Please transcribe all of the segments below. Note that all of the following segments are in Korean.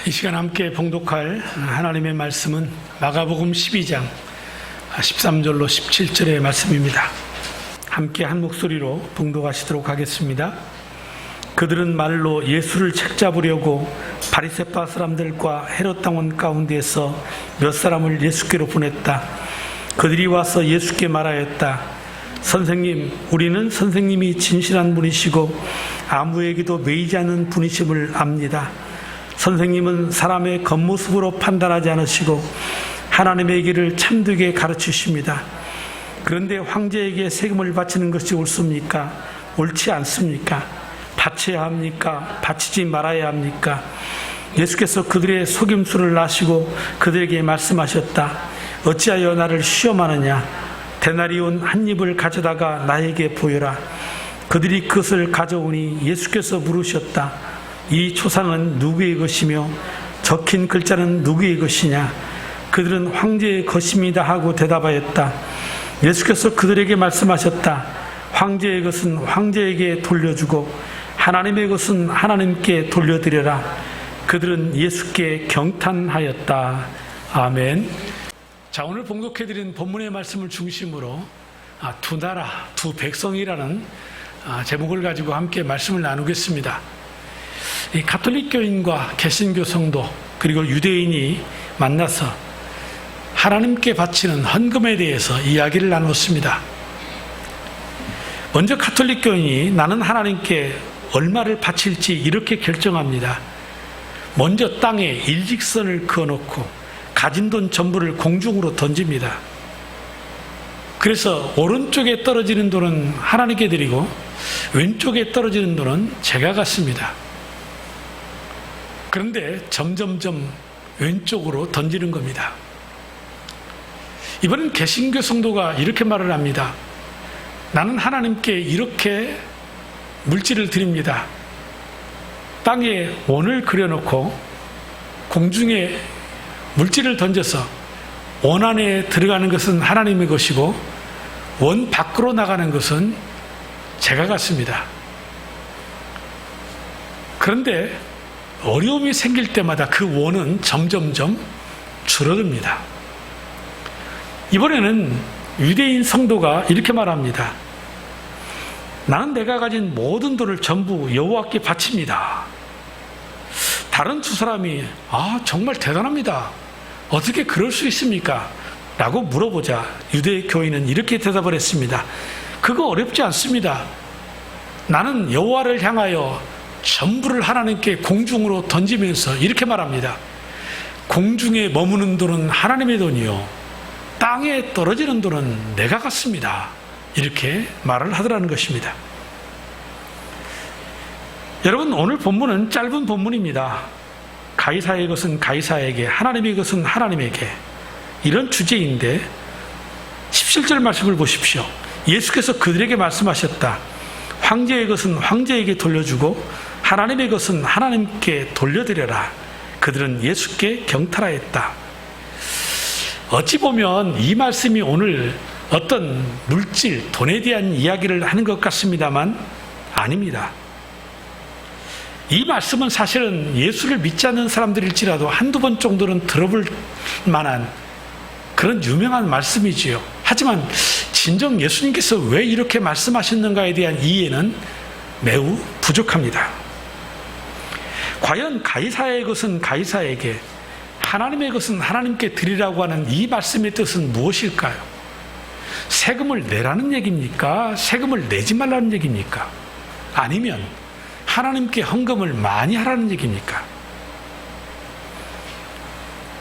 이 시간 함께 봉독할 하나님의 말씀은 마가복음 12장 13절로 17절의 말씀입니다. 함께 한 목소리로 봉독하시도록 하겠습니다. 그들은 말로 예수를 책잡으려고 바리새파 사람들과 헤롯 당원 가운데에서 몇 사람을 예수께로 보냈다. 그들이 와서 예수께 말하였다. 선생님, 우리는 선생님이 진실한 분이시고 아무에게도 매이지 않는 분이심을 압니다. 선생님은 사람의 겉모습으로 판단하지 않으시고 하나님의 길을 참되게 가르치십니다. 그런데 황제에게 세금을 바치는 것이 옳습니까? 옳지 않습니까? 바쳐야 합니까? 바치지 말아야 합니까? 예수께서 그들의 속임수를 아시고 그들에게 말씀하셨다. 어찌하여 나를 시험하느냐? 데나리온 한 입을 가져다가 나에게 보여라. 그들이 그것을 가져오니 예수께서 물으셨다. 이 초상은 누구의 것이며 적힌 글자는 누구의 것이냐? 그들은 황제의 것입니다 하고 대답하였다. 예수께서 그들에게 말씀하셨다. 황제의 것은 황제에게 돌려주고 하나님의 것은 하나님께 돌려드려라. 그들은 예수께 경탄하였다. 아멘. 자, 오늘 봉독해드린 본문의 말씀을 중심으로 두 나라, 두 백성이라는 제목을 가지고 함께 말씀을 나누겠습니다. 이 가톨릭 교인과 개신교 성도 그리고 유대인이 만나서 하나님께 바치는 헌금에 대해서 이야기를 나눴습니다. 먼저 가톨릭 교인이 나는 하나님께 얼마를 바칠지 이렇게 결정합니다. 먼저 땅에 일직선을 그어놓고 가진 돈 전부를 공중으로 던집니다. 그래서 오른쪽에 떨어지는 돈은 하나님께 드리고 왼쪽에 떨어지는 돈은 제가 갖습니다. 그런데 점점점 왼쪽으로 던지는 겁니다. 이번엔 개신교 성도가 이렇게 말을 합니다. 나는 하나님께 이렇게 물질을 드립니다. 땅에 원을 그려놓고 공중에 물질을 던져서 원 안에 들어가는 것은 하나님의 것이고 원 밖으로 나가는 것은 제가 갖습니다. 그런데 어려움이 생길 때마다 그 원은 점점점 줄어듭니다. 이번에는 유대인 성도가 이렇게 말합니다. 나는 내가 가진 모든 돈을 전부 여호와께 바칩니다. 다른 두 사람이 정말 대단합니다. 어떻게 그럴 수 있습니까? 라고 물어보자 유대 교인은 이렇게 대답을 했습니다. 그거 어렵지 않습니다. 나는 여호와를 향하여 전부를 하나님께 공중으로 던지면서 이렇게 말합니다. 공중에 머무는 돈은 하나님의 돈이요 땅에 떨어지는 돈은 내가 갖습니다. 이렇게 말을 하더라는 것입니다. 여러분, 오늘 본문은 짧은 본문입니다. 가이사의 것은 가이사에게, 하나님의 것은 하나님에게, 이런 주제인데 17절 말씀을 보십시오. 예수께서 그들에게 말씀하셨다. 황제의 것은 황제에게 돌려주고 하나님의 것은 하나님께 돌려드려라. 그들은 예수께 경탄하였다. 어찌 보면 이 말씀이 오늘 어떤 물질, 돈에 대한 이야기를 하는 것 같습니다만 아닙니다. 이 말씀은 사실은 예수를 믿지 않는 사람들일지라도 한두 번 정도는 들어볼 만한 그런 유명한 말씀이지요. 하지만 진정 예수님께서 왜 이렇게 말씀하셨는가에 대한 이해는 매우 부족합니다. 과연 가이사의 것은 가이사에게, 하나님의 것은 하나님께 드리라고 하는 이 말씀의 뜻은 무엇일까요? 세금을 내라는 얘기입니까? 세금을 내지 말라는 얘기입니까? 아니면 하나님께 헌금을 많이 하라는 얘기입니까?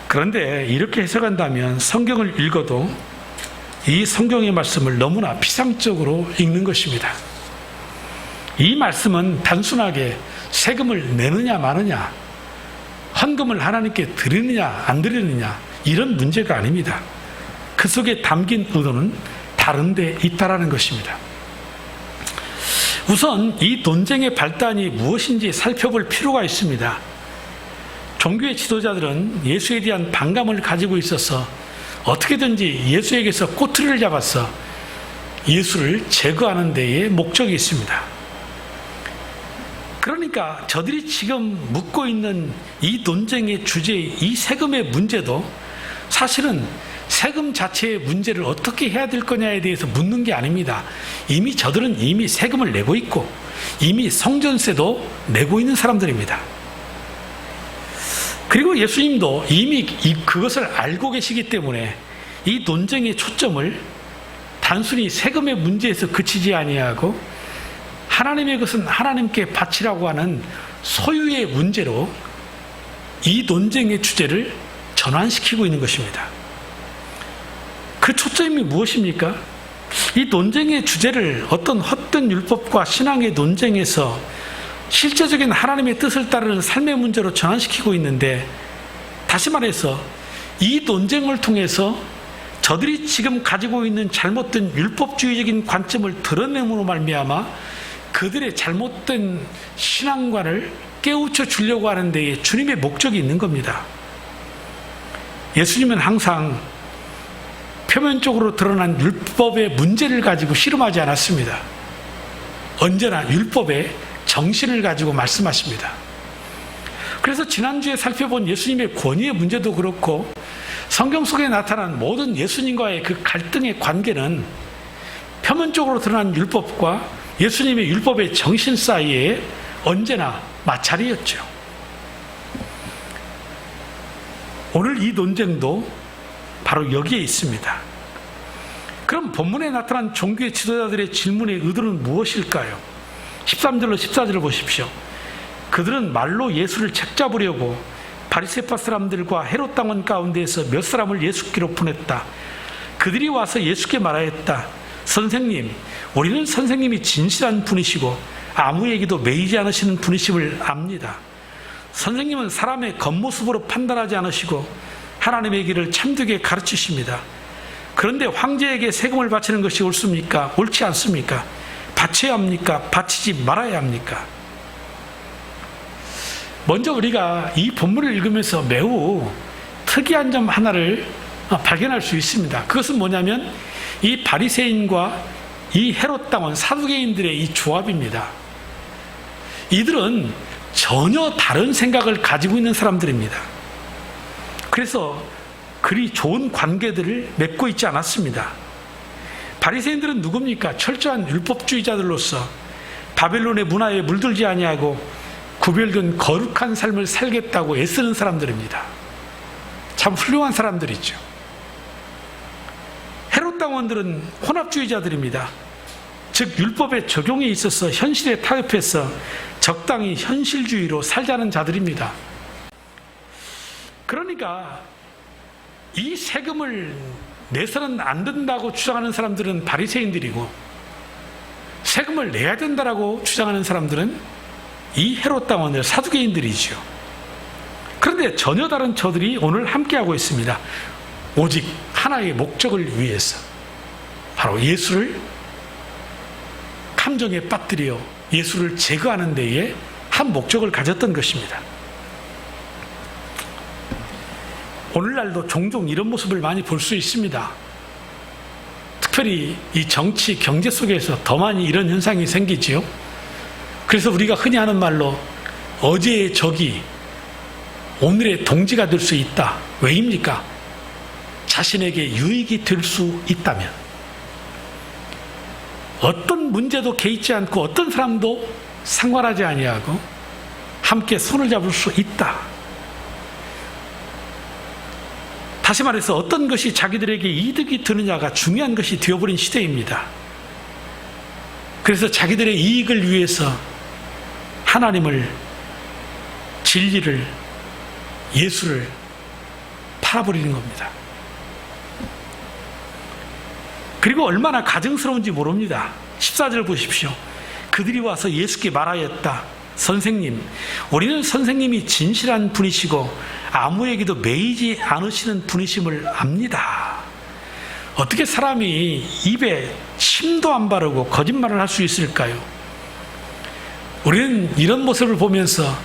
그런데 이렇게 해석한다면 성경을 읽어도 이 성경의 말씀을 너무나 피상적으로 읽는 것입니다. 이 말씀은 단순하게 세금을 내느냐 마느냐, 헌금을 하나님께 드리느냐 안 드리느냐 이런 문제가 아닙니다. 그 속에 담긴 의도는 다른 데 있다라는 것입니다. 우선 이 논쟁의 발단이 무엇인지 살펴볼 필요가 있습니다. 종교의 지도자들은 예수에 대한 반감을 가지고 있어서 어떻게든지 예수에게서 꼬투리를 잡아서 예수를 제거하는 데에 목적이 있습니다. 그러니까 그러니까 저들이 지금 묻고 있는 이 논쟁의 주제, 이 세금의 문제도 사실은 세금 자체의 문제를 어떻게 해야 될 거냐에 대해서 묻는 게 아닙니다. 저들은 이미 세금을 내고 있고 이미 성전세도 내고 있는 사람들입니다. 그리고 예수님도 이미 그것을 알고 계시기 때문에 이 논쟁의 초점을 단순히 세금의 문제에서 그치지 아니하고 하나님의 것은 하나님께 바치라고 하는 소유의 문제로 이 논쟁의 주제를 전환시키고 있는 것입니다. 그 초점이 무엇입니까? 이 논쟁의 주제를 어떤 헛된 율법과 신앙의 논쟁에서 실제적인 하나님의 뜻을 따르는 삶의 문제로 전환시키고 있는데, 다시 말해서 이 논쟁을 통해서 저들이 지금 가지고 있는 잘못된 율법주의적인 관점을 드러냄으로 말미암아 그들의 잘못된 신앙관을 깨우쳐 주려고 하는 데에 주님의 목적이 있는 겁니다. 예수님은 항상 표면적으로 드러난 율법의 문제를 가지고 씨름하지 않았습니다. 언제나 율법의 정신을 가지고 말씀하십니다. 그래서 지난주에 살펴본 예수님의 권위의 문제도 그렇고 성경 속에 나타난 모든 예수님과의 그 갈등의 관계는 표면적으로 드러난 율법과 예수님의 율법의 정신 사이에 언제나 마찰이었죠. 오늘 이 논쟁도 바로 여기에 있습니다. 그럼 본문에 나타난 종교의 지도자들의 질문의 의도는 무엇일까요? 13절로 14절을 보십시오. 그들은 말로 예수를 책잡으려고 바리새파 사람들과 헤롯 당원 가운데에서 몇 사람을 예수께로 보냈다. 그들이 와서 예수께 말하였다. 선생님, 우리는 선생님이 진실한 분이시고 아무에게도 매이지 않으시는 분이심을 압니다. 선생님은 사람의 겉모습으로 판단하지 않으시고 하나님의 길을 참되게 가르치십니다. 그런데 황제에게 세금을 바치는 것이 옳습니까? 옳지 않습니까? 바쳐야 합니까? 바치지 말아야 합니까? 먼저 우리가 이 본문을 읽으면서 매우 특이한 점 하나를 발견할 수 있습니다. 그것은 뭐냐면 이 바리새인과 이 헤롯 당원 사두개인들의 이 조합입니다. 이들은 전혀 다른 생각을 가지고 있는 사람들입니다. 그래서 그리 좋은 관계들을 맺고 있지 않았습니다. 바리새인들은 누굽니까? 철저한 율법주의자들로서 바벨론의 문화에 물들지 아니하고 구별된 거룩한 삶을 살겠다고 애쓰는 사람들입니다. 참 훌륭한 사람들이죠. 헤롯 당원들은 혼합주의자들입니다. 즉 율법의 적용에 있어서 현실에 타협해서 적당히 현실주의로 살자는 자들입니다. 그러니까 이 세금을 내서는 안 된다고 주장하는 사람들은 바리새인들이고 세금을 내야 된다라고 주장하는 사람들은 이 헤롯 당원들 사두개인들이죠. 그런데 전혀 다른 저들이 오늘 함께하고 있습니다. 오직 하나의 목적을 위해서, 바로 예수를 감정에 빠뜨려 예수를 제거하는 데에 한 목적을 가졌던 것입니다. 오늘날도 종종 이런 모습을 많이 볼 수 있습니다. 특별히 이 정치, 경제 속에서 더 많이 이런 현상이 생기지요. 그래서 우리가 흔히 하는 말로 어제의 적이 오늘의 동지가 될 수 있다. 왜입니까? 자신에게 유익이 될 수 있다면. 어떤 문제도 개의치 않고 어떤 사람도 상관하지 아니하고 함께 손을 잡을 수 있다. 다시 말해서 어떤 것이 자기들에게 이득이 되느냐가 중요한 것이 되어버린 시대입니다. 그래서 자기들의 이익을 위해서 하나님을, 진리를, 예수를 팔아버리는 겁니다. 그리고 얼마나 가증스러운지 모릅니다. 14절 보십시오. 그들이 와서 예수께 말하였다. 선생님, 우리는 선생님이 진실한 분이시고 아무에게도 매이지 않으시는 분이심을 압니다. 어떻게 사람이 입에 침도 안 바르고 거짓말을 할 수 있을까요? 우리는 이런 모습을 보면서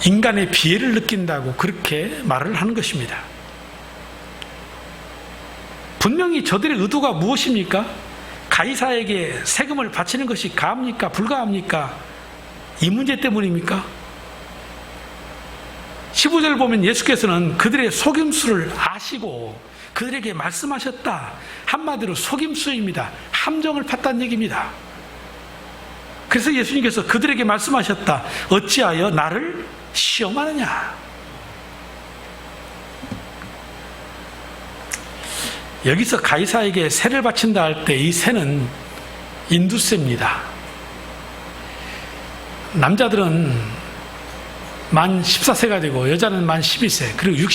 인간의 비애를 느낀다고 그렇게 말을 하는 것입니다. 분명히 저들의 의도가 무엇입니까? 가이사에게 세금을 바치는 것이 가합니까? 불가합니까? 이 문제 때문입니까? 15절 보면 예수께서는 그들의 속임수를 아시고 그들에게 말씀하셨다. 한마디로 속임수입니다. 함정을 팠다는 얘기입니다. 그래서 예수님께서 그들에게 말씀하셨다. 어찌하여 나를 시험하느냐? 여기서 가이사에게 세를 바친다 할 때 이 세는 인두세입니다. 남자들은 만 14세가 되고 여자는 만 12세 그리고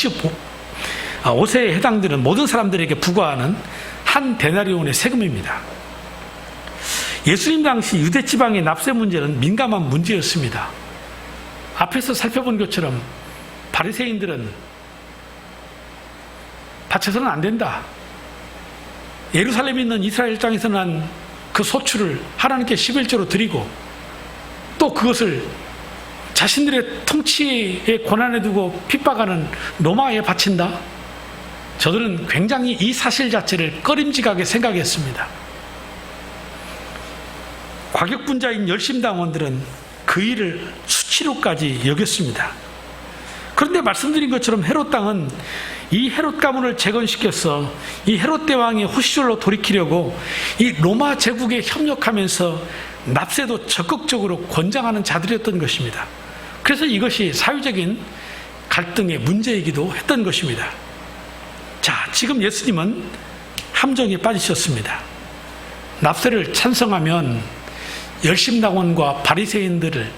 65세에 해당되는 모든 사람들에게 부과하는 한 데나리온의 세금입니다. 예수님 당시 유대 지방의 납세 문제는 민감한 문제였습니다. 앞에서 살펴본 것처럼 바리새인들은 바쳐서는 안 된다. 예루살렘에 있는 이스라엘 땅에서는 그 소출을 하나님께 11조로 드리고 또 그것을 자신들의 통치의 권한에 두고 핍박하는 로마에 바친다. 저들은 굉장히 이 사실 자체를 꺼림직하게 생각했습니다. 과격분자인 열심당원들은 그 일을 수치로까지 여겼습니다. 그런데 말씀드린 것처럼 헤롯 당은 이 헤롯 가문을 재건시켜서 이 헤롯 대왕의 후시절로 돌이키려고 이 로마 제국에 협력하면서 납세도 적극적으로 권장하는 자들이었던 것입니다. 그래서 이것이 사회적인 갈등의 문제이기도 했던 것입니다. 자, 지금 예수님은 함정에 빠지셨습니다. 납세를 찬성하면 열심당원과 바리새인들을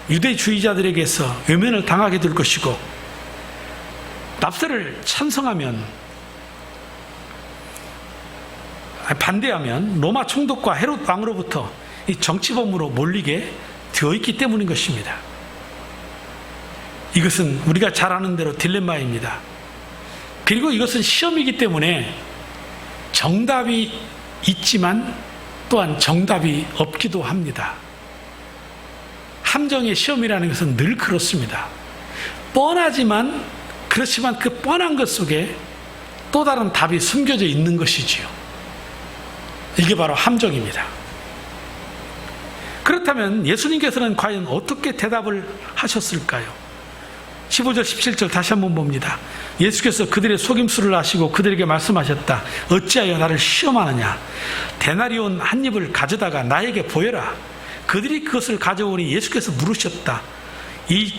유대주의자들에게서 외면을 당하게 될 것이고 납세를 반대하면 로마 총독과 헤롯 왕으로부터 이 정치범으로 몰리게 되어 있기 때문인 것입니다. 이것은 우리가 잘 아는 대로 딜레마입니다. 그리고 이것은 시험이기 때문에 정답이 있지만 또한 정답이 없기도 합니다. 함정의 시험이라는 것은 늘 그렇습니다. 그렇지만 그 뻔한 것 속에 또 다른 답이 숨겨져 있는 것이지요. 이게 바로 함정입니다. 그렇다면 예수님께서는 과연 어떻게 대답을 하셨을까요? 15절 17절 다시 한번 봅니다. 예수께서 그들의 속임수를 아시고 그들에게 말씀하셨다. 어찌하여 나를 시험하느냐? 데나리온 한 입을 가져다가 나에게 보여라. 그들이 그것을 가져오니 예수께서 물으셨다. 이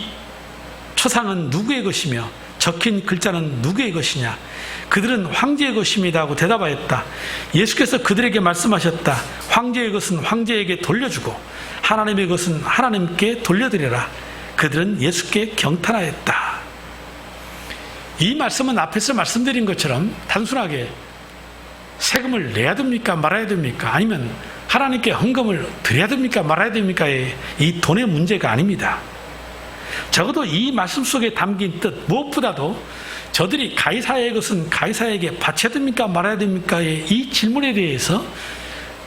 초상은 누구의 것이며 적힌 글자는 누구의 것이냐? 그들은 황제의 것입니다 하고 대답하였다. 예수께서 그들에게 말씀하셨다. 황제의 것은 황제에게 돌려주고 하나님의 것은 하나님께 돌려드려라. 그들은 예수께 경탄하였다. 이 말씀은 앞에서 말씀드린 것처럼 단순하게 세금을 내야 됩니까 말아야 됩니까? 아니면 하나님께 헌금을 드려야 됩니까 말아야 됩니까의 이 돈의 문제가 아닙니다. 적어도 이 말씀 속에 담긴 뜻 무엇보다도 저들이 가이사의 것은 가이사에게 바쳐야 됩니까 말아야 됩니까의 이 질문에 대해서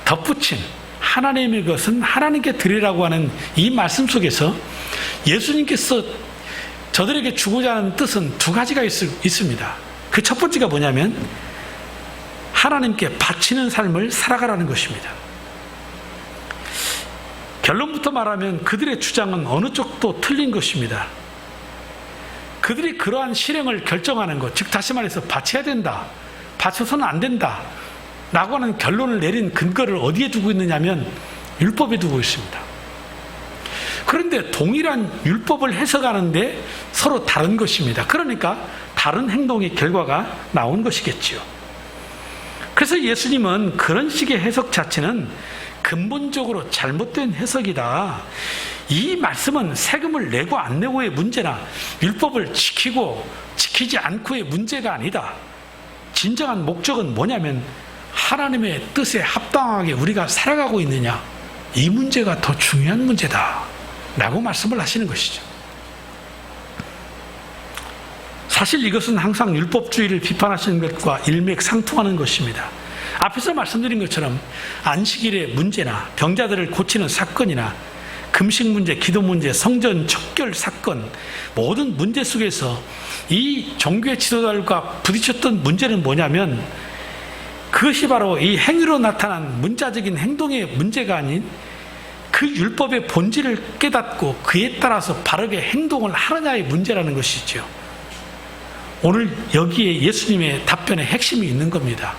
덧붙인 하나님의 것은 하나님께 드리라고 하는 이 말씀 속에서 예수님께서 저들에게 주고자 하는 뜻은 두 가지가 있습니다. 그 첫 번째가 뭐냐면 하나님께 바치는 삶을 살아가라는 것입니다. 결론부터 말하면 그들의 주장은 어느 쪽도 틀린 것입니다. 그들이 그러한 실행을 결정하는 것, 즉 다시 말해서 바쳐야 된다, 바쳐서는 안 된다 라고 하는 결론을 내린 근거를 어디에 두고 있느냐면 율법에 두고 있습니다. 그런데 동일한 율법을 해석하는데 서로 다른 것입니다. 그러니까 다른 행동의 결과가 나온 것이겠지요. 그래서 예수님은 그런 식의 해석 자체는 근본적으로 잘못된 해석이다. 이 말씀은 세금을 내고 안 내고의 문제나 율법을 지키고 지키지 않고의 문제가 아니다. 진정한 목적은 뭐냐면 하나님의 뜻에 합당하게 우리가 살아가고 있느냐, 이 문제가 더 중요한 문제다 라고 말씀을 하시는 것이죠. 사실 이것은 항상 율법주의를 비판하시는 것과 일맥상통하는 것입니다. 앞에서 말씀드린 것처럼 안식일의 문제나 병자들을 고치는 사건이나 금식 문제, 기도 문제, 성전 척결 사건, 모든 문제 속에서 이 종교의 지도자들과 부딪혔던 문제는 뭐냐면 그것이 바로 이 행위로 나타난 문자적인 행동의 문제가 아닌 그 율법의 본질을 깨닫고 그에 따라서 바르게 행동을 하느냐의 문제라는 것이죠. 오늘 여기에 예수님의 답변의 핵심이 있는 겁니다.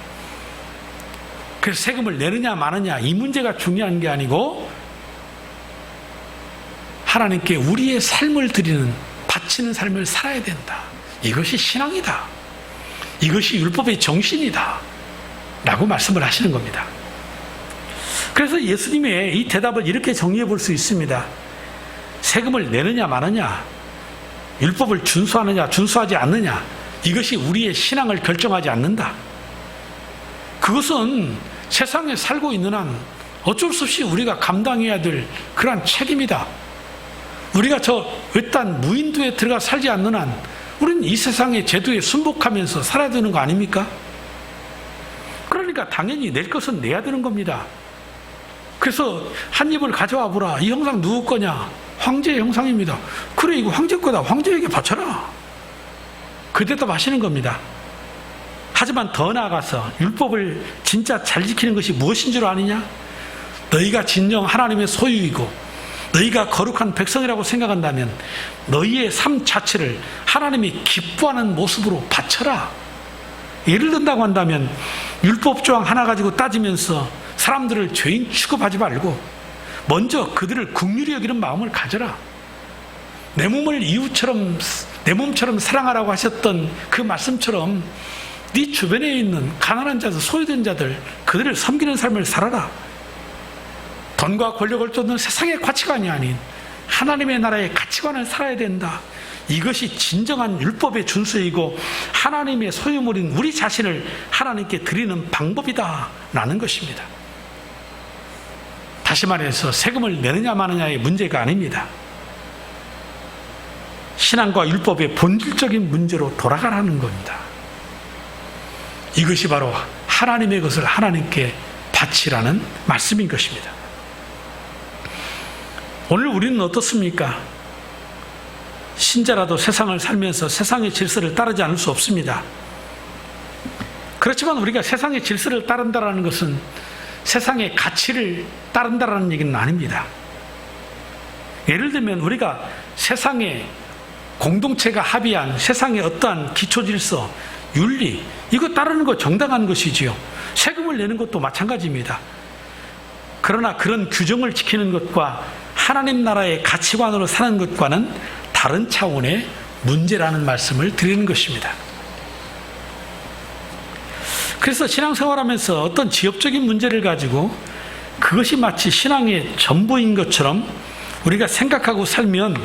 그래서 세금을 내느냐 마느냐 이 문제가 중요한 게 아니고 하나님께 우리의 삶을 드리는 바치는 삶을 살아야 된다. 이것이 신앙이다. 이것이 율법의 정신이다. 라고 말씀을 하시는 겁니다. 그래서 예수님의 이 대답을 이렇게 정리해 볼 수 있습니다. 세금을 내느냐 마느냐, 율법을 준수하느냐 준수하지 않느냐, 이것이 우리의 신앙을 결정하지 않는다. 그것은 세상에 살고 있는 한 어쩔 수 없이 우리가 감당해야 될 그러한 책임이다. 우리가 저 외딴 무인도에 들어가 살지 않는 한 우리는 이 세상의 제도에 순복하면서 살아야 되는 거 아닙니까? 그러니까 당연히 낼 것은 내야 되는 겁니다. 그래서 한 입을 가져와 보라. 이 형상 누구 거냐? 황제의 형상입니다. 그래, 이거 황제 거다. 황제에게 바쳐라. 그 대답하시는 겁니다. 하지만 더 나아가서 율법을 진짜 잘 지키는 것이 무엇인 줄 아느냐? 너희가 진정 하나님의 소유이고 너희가 거룩한 백성이라고 생각한다면 너희의 삶 자체를 하나님이 기뻐하는 모습으로 바쳐라. 예를 든다고 한다면 율법 조항 하나 가지고 따지면서 사람들을 죄인 취급하지 말고 먼저 그들을 긍휼히 여기는 마음을 가져라. 내 몸을 이웃처럼 내 몸처럼 사랑하라고 하셨던 그 말씀처럼 네 주변에 있는 가난한 자들, 소외된 자들, 그들을 섬기는 삶을 살아라. 돈과 권력을 쫓는 세상의 가치관이 아닌 하나님의 나라의 가치관을 살아야 된다. 이것이 진정한 율법의 준수이고 하나님의 소유물인 우리 자신을 하나님께 드리는 방법이다 라는 것입니다. 다시 말해서 세금을 내느냐 마느냐의 문제가 아닙니다. 신앙과 율법의 본질적인 문제로 돌아가라는 겁니다. 이것이 바로 하나님의 것을 하나님께 바치라는 말씀인 것입니다. 오늘 우리는 어떻습니까? 신자라도 세상을 살면서 세상의 질서를 따르지 않을 수 없습니다. 그렇지만 우리가 세상의 질서를 따른다는 것은 세상의 가치를 따른다는 얘기는 아닙니다. 예를 들면 우리가 세상의 공동체가 합의한 세상의 어떠한 기초 질서, 윤리, 이거 따르는 거 정당한 것이지요. 세금을 내는 것도 마찬가지입니다. 그러나 그런 규정을 지키는 것과 하나님 나라의 가치관으로 사는 것과는 다른 차원의 문제라는 말씀을 드리는 것입니다. 그래서 신앙생활하면서 어떤 지엽적인 문제를 가지고 그것이 마치 신앙의 전부인 것처럼 우리가 생각하고 살면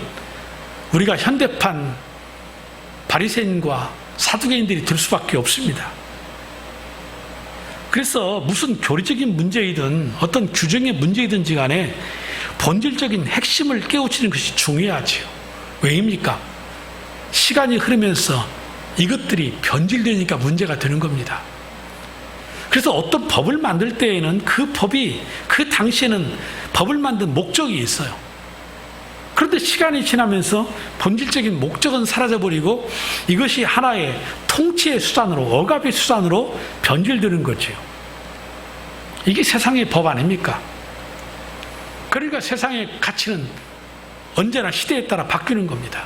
우리가 현대판 바리새인과 사두개인들이 될 수밖에 없습니다. 그래서 무슨 교리적인 문제이든 어떤 규정의 문제이든지 간에 본질적인 핵심을 깨우치는 것이 중요하지요. 왜입니까? 시간이 흐르면서 이것들이 변질되니까 문제가 되는 겁니다. 그래서 어떤 법을 만들 때에는 그 법이 그 당시에는 법을 만든 목적이 있어요. 그런데 시간이 지나면서 본질적인 목적은 사라져버리고 이것이 하나의 통치의 수단으로, 억압의 수단으로 변질되는 거죠. 이게 세상의 법 아닙니까? 그러니까 세상의 가치는 언제나 시대에 따라 바뀌는 겁니다.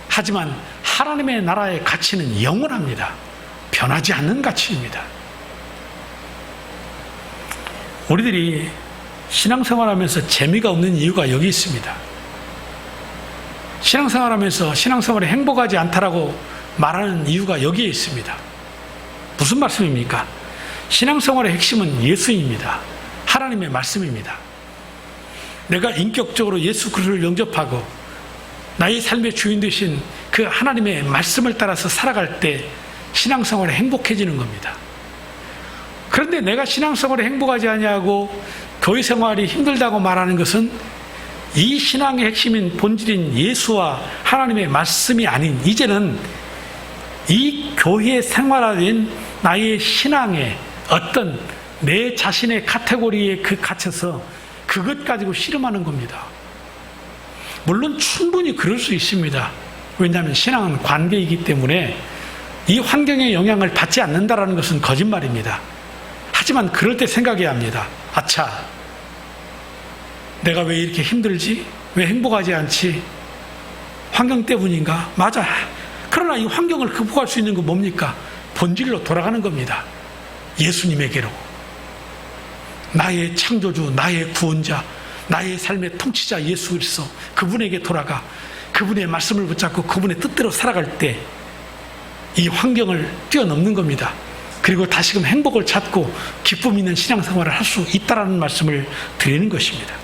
하지만 하나님의 나라의 가치는 영원합니다. 변하지 않는 가치입니다. 우리들이 신앙생활하면서 재미가 없는 이유가 여기 있습니다. 신앙생활하면서 신앙생활에 행복하지 않다라고 말하는 이유가 여기에 있습니다. 무슨 말씀입니까? 신앙생활의 핵심은 예수입니다. 하나님의 말씀입니다. 내가 인격적으로 예수 그리스도를 영접하고 나의 삶의 주인 되신 그 하나님의 말씀을 따라서 살아갈 때 신앙생활에 행복해지는 겁니다. 그런데 내가 신앙생활에 행복하지 아니하고 교회 생활이 힘들다고 말하는 것은 이 신앙의 핵심인 본질인 예수와 하나님의 말씀이 아닌 이제는 이 교회 생활화된 나의 신앙의 어떤 내 자신의 카테고리에 갇혀서 그것 가지고 씨름하는 겁니다. 물론 충분히 그럴 수 있습니다. 왜냐하면 신앙은 관계이기 때문에 이 환경의 영향을 받지 않는다는 것은 거짓말입니다. 하지만 그럴 때 생각해야 합니다. 아차, 내가 왜 이렇게 힘들지? 왜 행복하지 않지? 환경 때문인가? 맞아. 그러나 이 환경을 극복할 수 있는 건 뭡니까? 본질로 돌아가는 겁니다. 예수님에게로. 나의 창조주, 나의 구원자, 나의 삶의 통치자 예수 그리스도, 그분에게 돌아가 그분의 말씀을 붙잡고 그분의 뜻대로 살아갈 때 이 환경을 뛰어넘는 겁니다. 그리고 다시금 행복을 찾고 기쁨 있는 신앙생활을 할 수 있다는 말씀을 드리는 것입니다.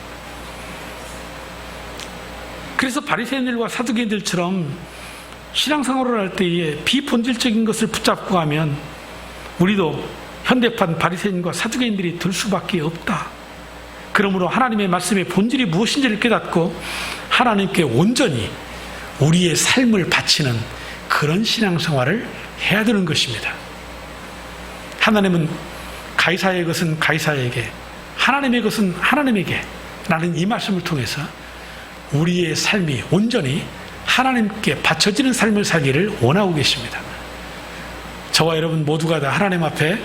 그래서 바리새인들과 사두개인들처럼 신앙생활을 할 때에 비본질적인 것을 붙잡고 가면 우리도 현대판 바리새인과 사두개인들이 될 수밖에 없다. 그러므로 하나님의 말씀의 본질이 무엇인지를 깨닫고 하나님께 온전히 우리의 삶을 바치는 그런 신앙생활을 해야 되는 것입니다. 하나님은 가이사의 것은 가이사에게, 하나님의 것은 하나님에게 라는 이 말씀을 통해서 우리의 삶이 온전히 하나님께 바쳐지는 삶을 살기를 원하고 계십니다. 저와 여러분 모두가 다 하나님 앞에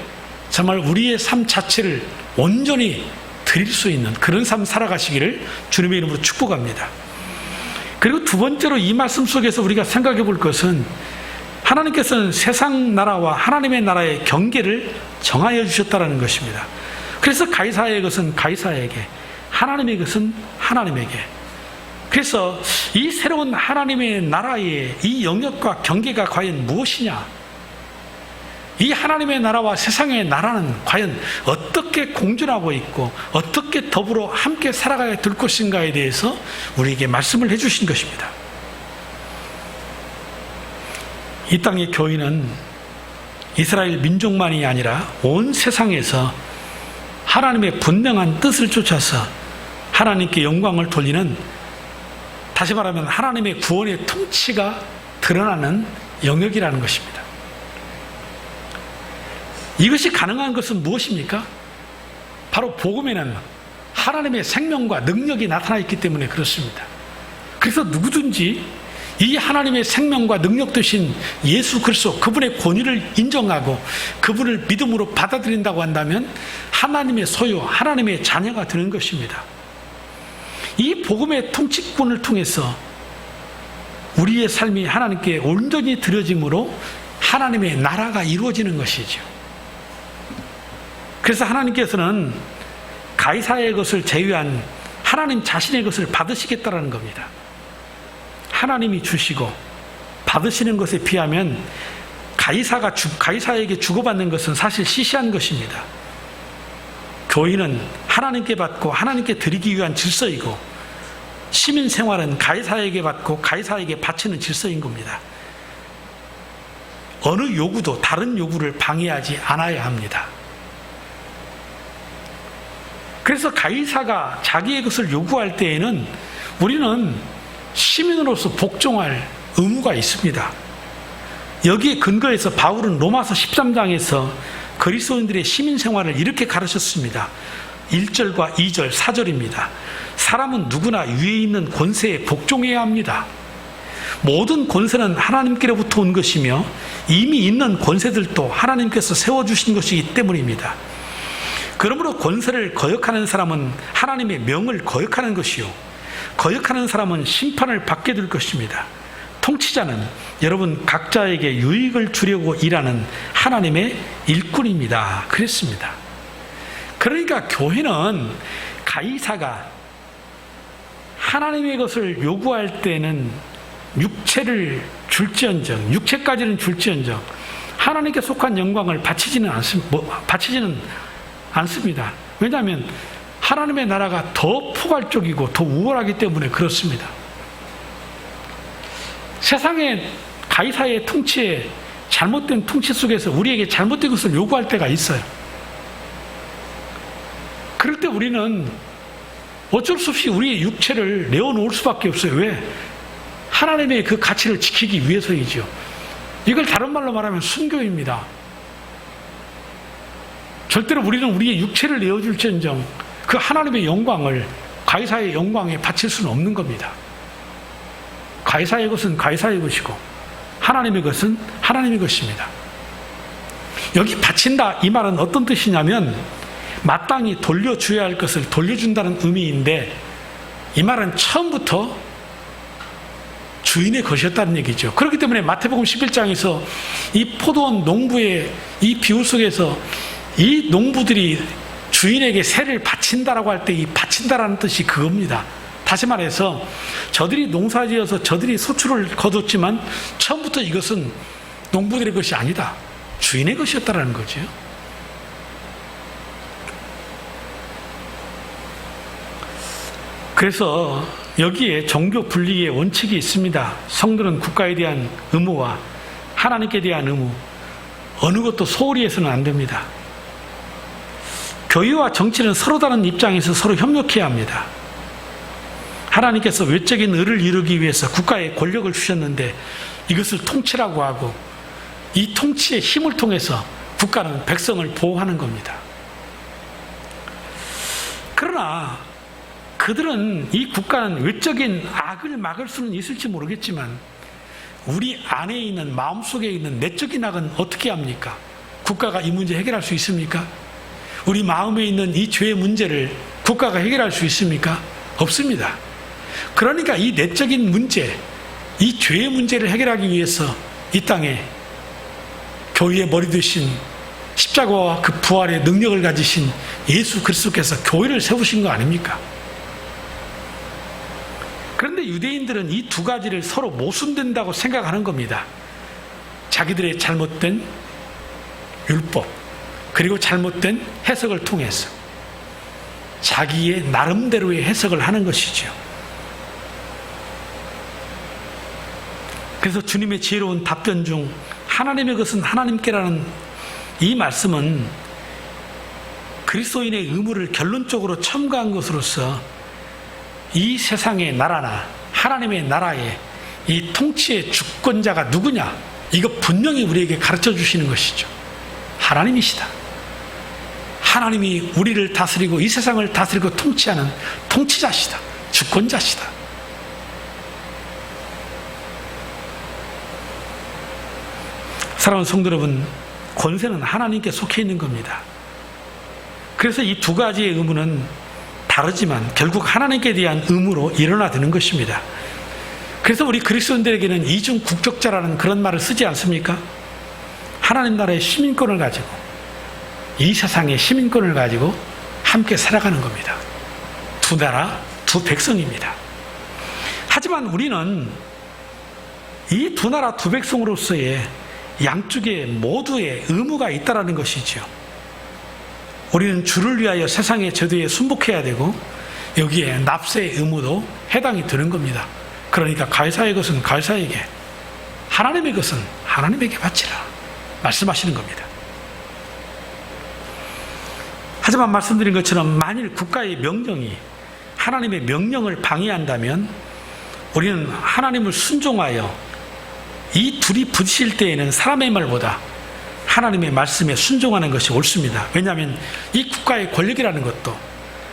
정말 우리의 삶 자체를 온전히 드릴 수 있는 그런 삶 살아가시기를 주님의 이름으로 축복합니다. 그리고 두 번째로 이 말씀 속에서 우리가 생각해 볼 것은 하나님께서는 세상 나라와 하나님의 나라의 경계를 정하여 주셨다는 것입니다. 그래서 가이사의 것은 가이사에게, 하나님의 것은 하나님에게. 그래서 이 새로운 하나님의 나라의 이 영역과 경계가 과연 무엇이냐? 이 하나님의 나라와 세상의 나라는 과연 어떻게 공존하고 있고 어떻게 더불어 함께 살아가야 될 것인가에 대해서 우리에게 말씀을 해주신 것입니다. 이 땅의 교회는 이스라엘 민족만이 아니라 온 세상에서 하나님의 분명한 뜻을 쫓아서 하나님께 영광을 돌리는, 다시 말하면 하나님의 구원의 통치가 드러나는 영역이라는 것입니다. 이것이 가능한 것은 무엇입니까? 바로 복음에는 하나님의 생명과 능력이 나타나 있기 때문에 그렇습니다. 그래서 누구든지 이 하나님의 생명과 능력 되신 예수 그리스도, 그분의 권위를 인정하고 그분을 믿음으로 받아들인다고 한다면 하나님의 소유, 하나님의 자녀가 되는 것입니다. 이 복음의 통치권을 통해서 우리의 삶이 하나님께 온전히 드려짐으로 하나님의 나라가 이루어지는 것이죠. 그래서 하나님께서는 가이사의 것을 제외한 하나님 자신의 것을 받으시겠다라는 겁니다. 하나님이 주시고 받으시는 것에 비하면 가이사에게 주고받는 것은 사실 시시한 것입니다. 교회는 하나님께 받고 하나님께 드리기 위한 질서이고, 시민 생활은 가이사에게 받고 가이사에게 바치는 질서인 겁니다. 어느 요구도 다른 요구를 방해하지 않아야 합니다. 그래서 가이사가 자기의 것을 요구할 때에는 우리는 시민으로서 복종할 의무가 있습니다. 여기에 근거해서 바울은 로마서 13장에서 그리스도인들의 시민 생활을 이렇게 가르쳤습니다. 1절과 2절, 4절입니다. 사람은 누구나 위에 있는 권세에 복종해야 합니다. 모든 권세는 하나님께로부터 온 것이며 이미 있는 권세들도 하나님께서 세워주신 것이기 때문입니다. 그러므로 권세를 거역하는 사람은 하나님의 명을 거역하는 것이요, 거역하는 사람은 심판을 받게 될 것입니다. 통치자는 여러분 각자에게 유익을 주려고 일하는 하나님의 일꾼입니다. 그랬습니다. 그러니까 교회는 가이사가 하나님의 것을 요구할 때는 육체를 줄지언정, 육체까지는 줄지언정 하나님께 속한 영광을 바치지는 않습니다. 왜냐하면 하나님의 나라가 더 포괄적이고 더 우월하기 때문에 그렇습니다. 세상의 가이사의 통치에, 잘못된 통치 속에서 우리에게 잘못된 것을 요구할 때가 있어요. 그럴 때 우리는 어쩔 수 없이 우리의 육체를 내어놓을 수밖에 없어요. 왜? 하나님의 그 가치를 지키기 위해서이죠. 이걸 다른 말로 말하면 순교입니다. 절대로 우리는 우리의 육체를 내어줄지언정 그 하나님의 영광을 가이사의 영광에 바칠 수는 없는 겁니다. 가이사의 것은 가이사의 것이고 하나님의 것은 하나님의 것입니다. 여기 바친다 이 말은 어떤 뜻이냐면 마땅히 돌려줘야 할 것을 돌려준다는 의미인데, 이 말은 처음부터 주인의 것이었다는 얘기죠. 그렇기 때문에 마태복음 11장에서 이 포도원 농부의 이 비유 속에서 이 농부들이 주인에게 세를 바친다라고 할 때 이 바친다라는 뜻이 그겁니다. 다시 말해서 저들이 농사지어서 저들이 소출을 거뒀지만 처음부터 이것은 농부들의 것이 아니다. 주인의 것이었다라는 거죠. 그래서 여기에 종교 분리의 원칙이 있습니다. 성도는 국가에 대한 의무와 하나님께 대한 의무, 어느 것도 소홀히 해서는 안 됩니다. 교회와 정치는 서로 다른 입장에서 서로 협력해야 합니다. 하나님께서 외적인 의를 이루기 위해서 국가에 권력을 주셨는데 이것을 통치라고 하고 이 통치의 힘을 통해서 국가는 백성을 보호하는 겁니다. 그러나 그들은 이 국가는 외적인 악을 막을 수는 있을지 모르겠지만 우리 안에 있는 마음속에 있는 내적인 악은 어떻게 합니까? 국가가 이 문제 해결할 수 있습니까? 우리 마음에 있는 이 죄의 문제를 국가가 해결할 수 있습니까? 없습니다. 그러니까 이 내적인 문제, 이 죄의 문제를 해결하기 위해서 이 땅에 교회의 머리 되신 십자가와 그 부활의 능력을 가지신 예수 그리스도께서 교회를 세우신 거 아닙니까? 그런데 유대인들은 이 두 가지를 서로 모순된다고 생각하는 겁니다. 자기들의 잘못된 율법 그리고 잘못된 해석을 통해서 자기의 나름대로의 해석을 하는 것이죠. 그래서 주님의 지혜로운 답변 중 하나님의 것은 하나님께라는 이 말씀은 그리스도인의 의무를 결론적으로 첨가한 것으로서 이 세상의 나라나 하나님의 나라의 이 통치의 주권자가 누구냐? 이거 분명히 우리에게 가르쳐 주시는 것이죠. 하나님이시다. 하나님이 우리를 다스리고 이 세상을 다스리고 통치하는 통치자시다. 주권자시다. 사랑하는 성도 여러분, 권세는 하나님께 속해 있는 겁니다. 그래서 이 두 가지의 의무는 다르지만 결국 하나님께 대한 의무로 일어나드는 것입니다. 그래서 우리 그리스도인들에게는 이중 국적자라는 그런 말을 쓰지 않습니까? 하나님 나라의 시민권을 가지고 이 세상의 시민권을 가지고 함께 살아가는 겁니다. 두 나라, 두 백성입니다. 하지만 우리는 이 두 나라, 두 백성으로서의 양쪽에 모두의 의무가 있다는 것이죠. 우리는 주를 위하여 세상의 제도에 순복해야 되고 여기에 납세의 의무도 해당이 되는 겁니다. 그러니까 가이사의 것은 가이사에게, 하나님의 것은 하나님에게 바치라 말씀하시는 겁니다. 하지만 말씀드린 것처럼 만일 국가의 명령이 하나님의 명령을 방해한다면 우리는 하나님을 순종하여 이 둘이 부딪힐 때에는 사람의 말보다 하나님의 말씀에 순종하는 것이 옳습니다. 왜냐하면 이 국가의 권력이라는 것도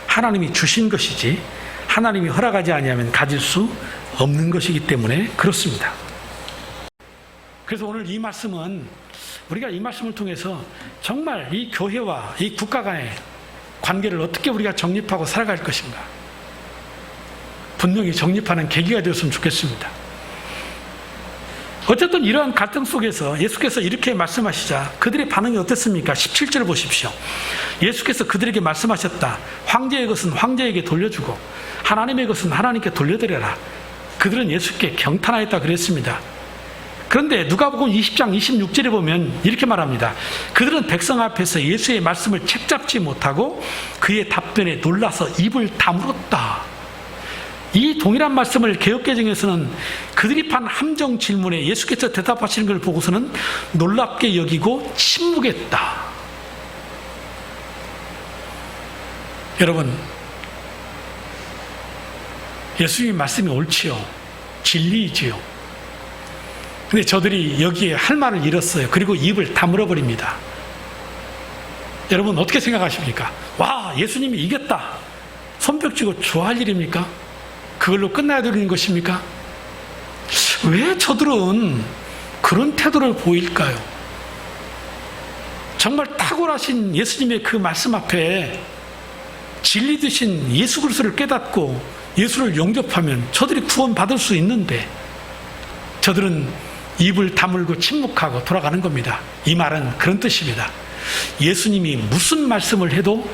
하나님이 주신 것이지 하나님이 허락하지 아니하면 가질 수 없는 것이기 때문에 그렇습니다. 그래서 오늘 이 말씀은 우리가 이 말씀을 통해서 정말 이 교회와 이 국가 간의 관계를 어떻게 우리가 정립하고 살아갈 것인가, 분명히 정립하는 계기가 되었으면 좋겠습니다. 어쨌든 이러한 갈등 속에서 예수께서 이렇게 말씀하시자 그들의 반응이 어땠습니까? 17절 보십시오. 예수께서 그들에게 말씀하셨다. 황제의 것은 황제에게 돌려주고 하나님의 것은 하나님께 돌려드려라. 그들은 예수께 경탄하였다 그랬습니다. 그런데 누가복음 20장 26절에 보면 이렇게 말합니다. 그들은 백성 앞에서 예수의 말씀을 책잡지 못하고 그의 답변에 놀라서 입을 다물었다. 이 동일한 말씀을 개역개정에서는 그들이 판 함정 질문에 예수께서 대답하시는 걸 보고서는 놀랍게 여기고 침묵했다. 여러분, 예수님의 말씀이 옳지요. 진리이지요. 근데 저들이 여기에 할 말을 잃었어요. 그리고 입을 다물어버립니다. 여러분 어떻게 생각하십니까? 와, 예수님이 이겼다. 손뼉 치고 좋아할 일입니까? 그걸로 끝나야 되는 것입니까? 왜 저들은 그런 태도를 보일까요? 정말 탁월하신 예수님의 그 말씀 앞에 진리 되신 예수 그리스도를 깨닫고 예수를 영접하면 저들이 구원받을 수 있는데 저들은 입을 다물고 침묵하고 돌아가는 겁니다. 이 말은 그런 뜻입니다. 예수님이 무슨 말씀을 해도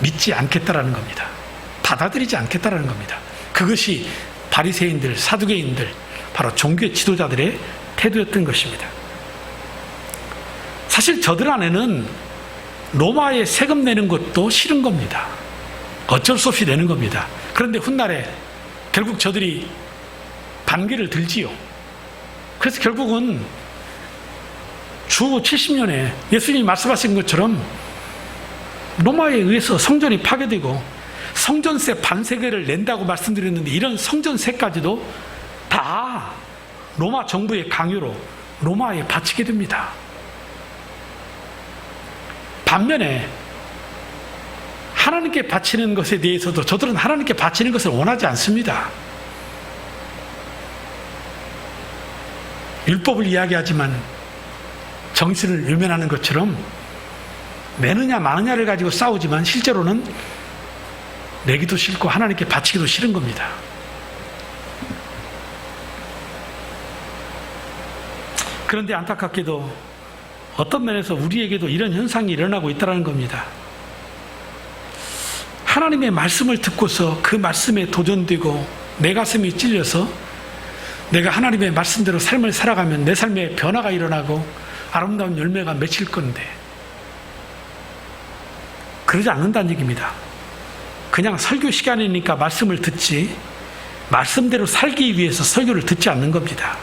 믿지 않겠다라는 겁니다. 받아들이지 않겠다라는 겁니다. 그것이 바리새인들, 사두개인들, 바로 종교 지도자들의 태도였던 것입니다. 사실 저들 안에는 로마에 세금 내는 것도 싫은 겁니다. 어쩔 수 없이 내는 겁니다. 그런데 훗날에 결국 저들이 반기를 들지요. 그래서 결국은 주 70년에 예수님이 말씀하신 것처럼 로마에 의해서 성전이 파괴되고 성전세 반세계를 낸다고 말씀드렸는데 이런 성전세까지도 다 로마 정부의 강요로 로마에 바치게 됩니다. 반면에 하나님께 바치는 것에 대해서도 저들은 하나님께 바치는 것을 원하지 않습니다. 율법을 이야기하지만 정신을 외면하는 것처럼 내느냐 마느냐를 가지고 싸우지만 실제로는 내기도 싫고 하나님께 바치기도 싫은 겁니다. 그런데 안타깝게도 어떤 면에서 우리에게도 이런 현상이 일어나고 있다는 겁니다. 하나님의 말씀을 듣고서 그 말씀에 도전되고 내 가슴이 찔려서 내가 하나님의 말씀대로 삶을 살아가면 내 삶에 변화가 일어나고 아름다운 열매가 맺힐 건데 그러지 않는다는 얘기입니다. 그냥 설교 시간이니까 말씀을 듣지 말씀대로 살기 위해서 설교를 듣지 않는 겁니다.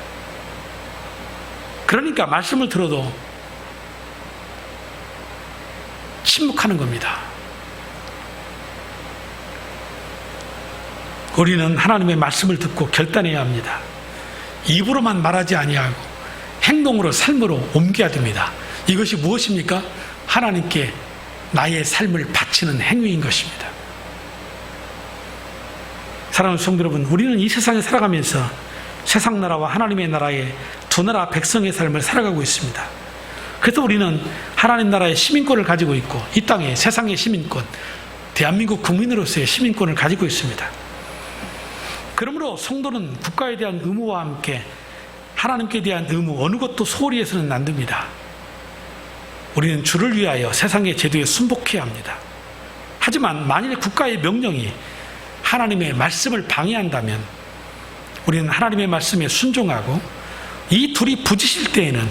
그러니까 말씀을 들어도 침묵하는 겁니다. 우리는 하나님의 말씀을 듣고 결단해야 합니다. 입으로만 말하지 아니하고 행동으로 삶으로 옮겨야 됩니다. 이것이 무엇입니까? 하나님께 나의 삶을 바치는 행위인 것입니다. 사랑하는 성도 여러분, 우리는 이 세상에 살아가면서 세상 나라와 하나님의 나라의 두 나라 백성의 삶을 살아가고 있습니다. 그래서 우리는 하나님 나라의 시민권을 가지고 있고 이 땅의 세상의 시민권, 대한민국 국민으로서의 시민권을 가지고 있습니다. 그러므로 성도는 국가에 대한 의무와 함께 하나님께 대한 의무 어느 것도 소홀히 해서는 안 됩니다. 우리는 주를 위하여 세상의 제도에 순복해야 합니다. 하지만 만일 국가의 명령이 하나님의 말씀을 방해한다면 우리는 하나님의 말씀에 순종하고 이 둘이 부딪힐 때에는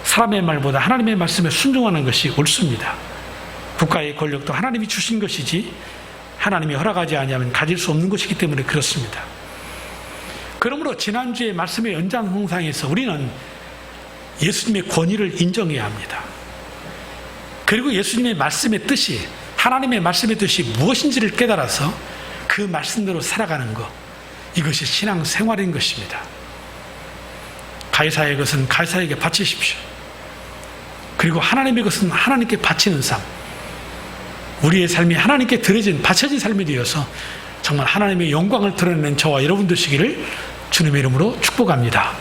사람의 말보다 하나님의 말씀에 순종하는 것이 옳습니다. 국가의 권력도 하나님이 주신 것이지 하나님이 허락하지 아니하면 가질 수 없는 것이기 때문에 그렇습니다. 그러므로 지난주의 말씀의 연장선상에서 우리는 예수님의 권위를 인정해야 합니다. 그리고 예수님의 말씀의 뜻이 하나님의 말씀의 뜻이 무엇인지를 깨달아서 그 말씀대로 살아가는 것, 이것이 신앙생활인 것입니다. 가이사의 것은 가이사에게 바치십시오. 그리고 하나님의 것은 하나님께 바치는 삶, 우리의 삶이 하나님께 드려진 바쳐진 삶이 되어서 정말 하나님의 영광을 드러내는 저와 여러분 되시기를 주님의 이름으로 축복합니다.